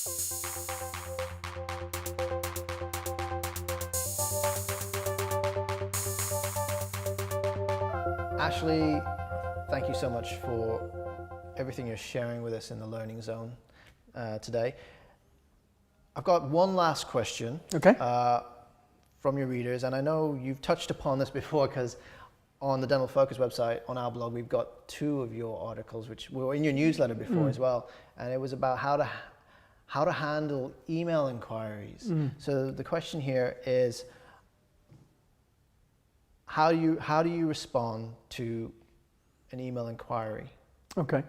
Ashley, thank you so much for everything you're sharing with us in the Learning Zone today. I've got one last question from your readers, and I know you've touched upon this before because on the Dental Focus website, on our blog, we've got 2 of your articles, which were in your newsletter before as well, and it was about how to handle email inquiries. So the question here is, how do you respond to an email inquiry? Okay,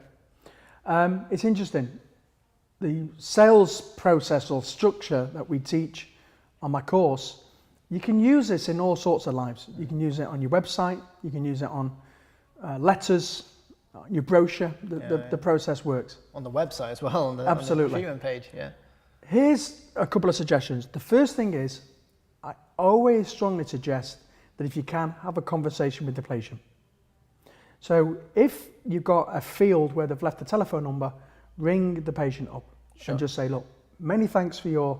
it's interesting. The sales process or structure that we teach on my course, you can use this in all sorts of lives. You can use it on your website, you can use it on letters, your brochure. The process works. On the website as well, on the treatment page, yeah. Here's a couple of suggestions. The first thing is, I always strongly suggest that if you can, have a conversation with the patient. So if you've got a field where they've left a telephone number, ring the patient up and just say, look, many thanks for your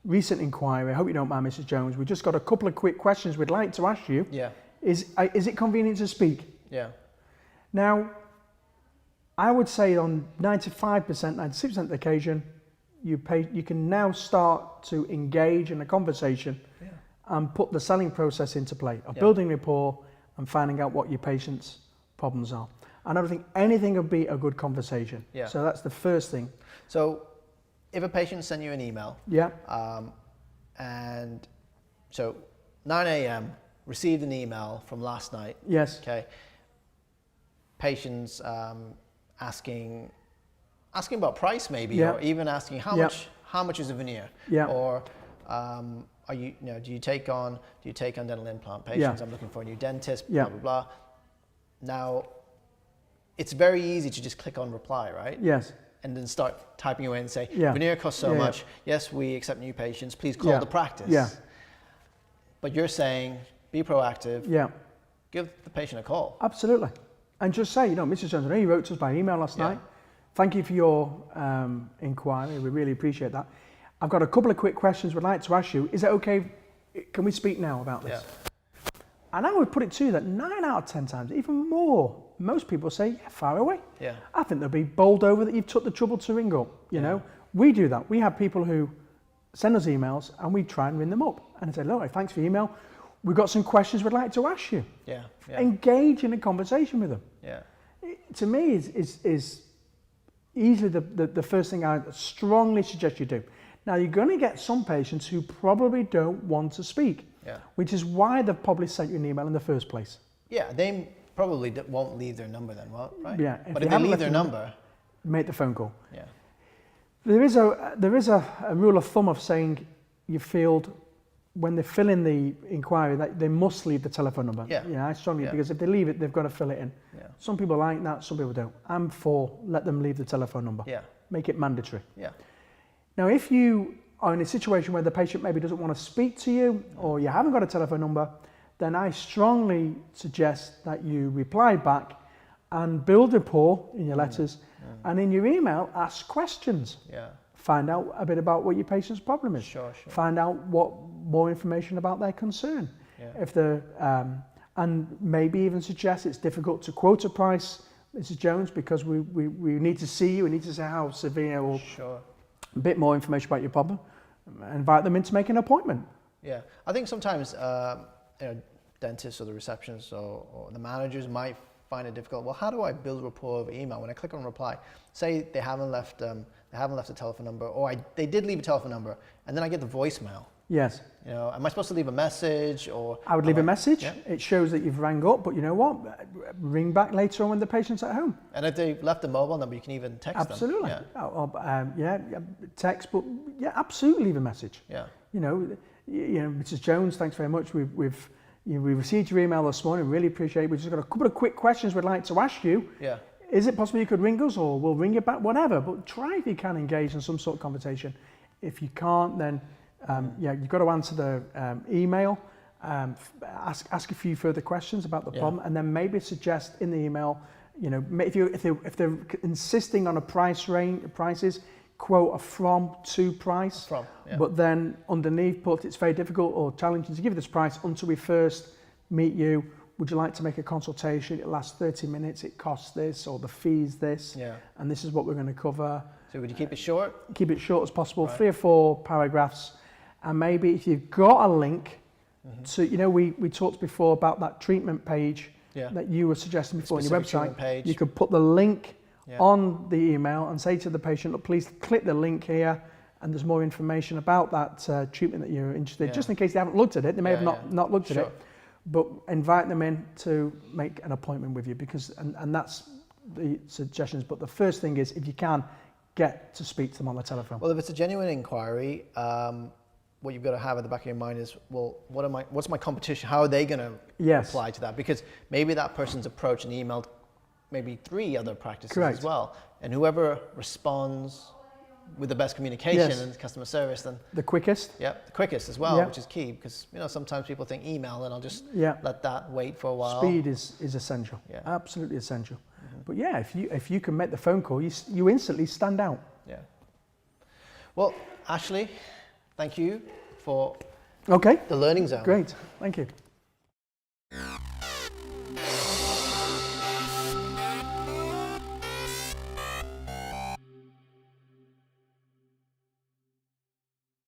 recent inquiry. I hope you don't mind, Mrs. Jones. We've just got a couple of quick questions we'd like to ask you. Yeah. Is it convenient to speak? Yeah. Now, I would say on 95%, 96% of the occasion, you can now start to engage in a conversation and put the selling process into play of building rapport and finding out what your patient's problems are. And I don't think anything would be a good conversation. Yeah. So that's the first thing. So if a patient sent you an email, and so 9 a.m. received an email from last night. Yes. Okay. Patients asking about price maybe, or even asking how much is a veneer, or do you take on dental implant patients? I'm looking for a new dentist. Blah blah blah. Now, it's very easy to just click on reply, right? Yes. And then start typing away and say, veneer costs so much. Yes, we accept new patients. Please call the practice. Yeah. But you're saying, be proactive. Yeah. Give the patient a call. Absolutely. And just say, Mrs. Jones, I know you wrote to us by email last night. Thank you for your inquiry. We really appreciate that. I've got a couple of quick questions we'd like to ask you. Is it okay? Can we speak now about this? Yeah. And I would put it to you that 9 out of 10 times, even more, most people say, fire away. Yeah. I think they'll be bowled over that you've took the trouble to ring up. You know, we do that. We have people who send us emails and we try and ring them up and say, look, thanks for your email. We've got some questions we'd like to ask you. Yeah. Engage in a conversation with them. Yeah. To me, is easily the first thing I strongly suggest you do. Now, you're going to get some patients who probably don't want to speak, which is why they've probably sent you an email in the first place. Yeah, they probably won't leave their number then, right? Yeah. But if they leave their number, make the phone call. Yeah. There is a rule of thumb of saying you field when they fill in the inquiry that they must leave the telephone number. Yeah, I strongly because if they leave it, they've got to fill it in. Yeah. Some people like that, some people don't. I'm for let them leave the telephone number. Yeah. Make it mandatory. Yeah. Now, if you are in a situation where the patient maybe doesn't want to speak to you or you haven't got a telephone number, then I strongly suggest that you reply back and build rapport in your letters and in your email, ask questions. Yeah. Find out a bit about what your patient's problem is. Sure. Find out more information about their concern. Yeah. If the and maybe even suggest it's difficult to quote a price, Mrs. Jones, because we need to see you, we need to say how severe or a bit more information about your problem. Invite them in to make an appointment. Yeah, I think sometimes dentists or the receptionists or the managers might find it difficult. Well, how do I build rapport over email? When I click on reply, say they haven't left a telephone number, or they did leave a telephone number, and then I get the voicemail. Yes. Am I supposed to leave a message or? I would leave a message. Yeah. It shows that you've rang up, but you know what? Ring back later on when the patient's at home. And if they've left a mobile number, you can even text them. Absolutely. Text, but absolutely leave a message. Yeah. Mrs. Jones, thanks very much. We received your email this morning. Really appreciate it. We've just got a couple of quick questions we'd like to ask you. Yeah. Is it possible you could ring us, or we'll ring you back? Whatever. But try if you can engage in some sort of conversation. If you can't, then you've got to answer the email. Ask a few further questions about the problem, and then maybe suggest in the email. If they're insisting on prices, quote a from to price, yeah. but then underneath put it's very difficult or challenging to give you this price until we first meet you. Would you like to make a consultation? It lasts 30 minutes, it costs this, or the fee's this, Yeah. and this is what we're going to cover. So would you keep it short? Keep it short as possible, Right. 3 or 4 paragraphs, and maybe if you've got a link to, you know, we talked before about that treatment page that you were suggesting before on your website. Page. You could put the link on the email and say to the patient, look, please click the link here, and there's more information about that treatment that you're interested in, just in case they haven't looked at it. They may have not looked at it, but invite them in to make an appointment with you, because and that's the suggestions. But the first thing is, if you can, get to speak to them on the telephone. Well, if it's a genuine inquiry, what you've got to have at the back of your mind is, well, what's my competition? How are they going to apply to that? Because maybe that person's approached and emailed maybe 3 other practices as well, and whoever responds with the best communication and customer service, then the quickest. The quickest as well, which is key, because sometimes people think email and I'll just let that wait for a while. Speed is essential, absolutely essential. But if you can make the phone call, you instantly stand out. Yeah. Well, Ashley, thank you for the learning zone. Great, thank you.